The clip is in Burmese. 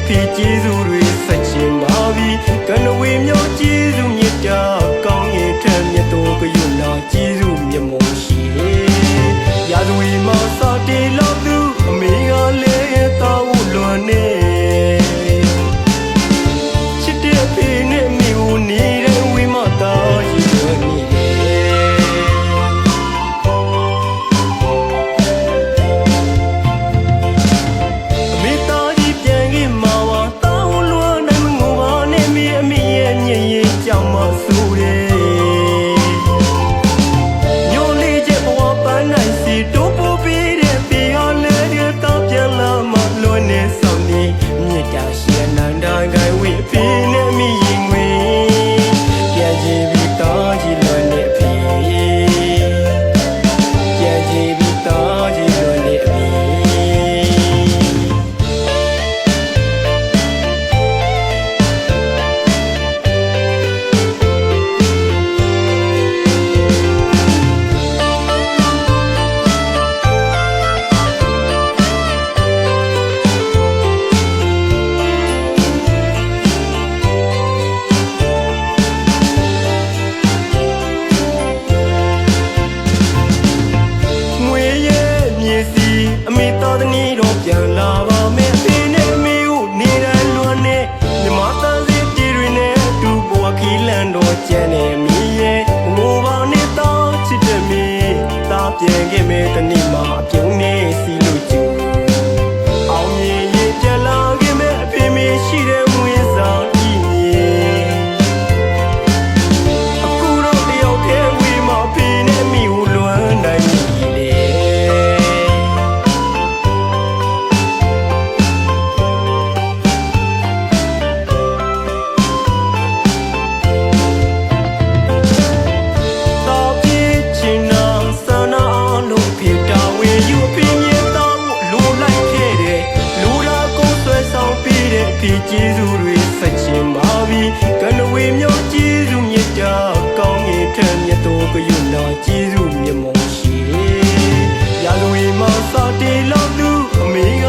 ဖေကျေးဇူးတွေဆက်ချင်ပါပြီကနဝေမျိုးကျေးဇူးမြတ်တာကောင်းရင်ထက်မြတ်တော်ကယူနာကျေးဇူးမြတ်မောရှိရာဇဝေမှာစာတေလောက်သူအမေကလည်းတောင်းလွန်နေချစ်တဲ့ဖေနဲ့မိကိုနေတဲ့ဝေမသားကြီးလွန်နေပြန်လာပါမယ်ဖေနဲ့မေကိုနေတိုင်းလွန်နေမြမသားစီတီတွေနဲ့တူဘဝခီလန်တော်ကျန်နေမိရဲ့ငိုပါနဲ့တော့ချစ်တဲ့မိသားပြန်ခဲ့မယ်တနေ့မှအပြုံးနေစီလို့ကျူအောင်မြင်ရင်ကြလာခဲ့မယ်အဖေမရှိတဲ့ဝင်းဆောင်ဤမြေအခုတော့တယောက်တည်းဝေးမှဖေနဲ့မိကိုလွန်နိုင်ကျေးဇူးတွေဆက်ချင်ပါပြီကနဝေမျိုးကျေးဇူးမြတ်တာကောင်းရင်ထက်မြတ်တော်ကယူနာကျေးဇူးမြတ်မောရှိရာဇဝေမှာစာတေလောက်သူအမေက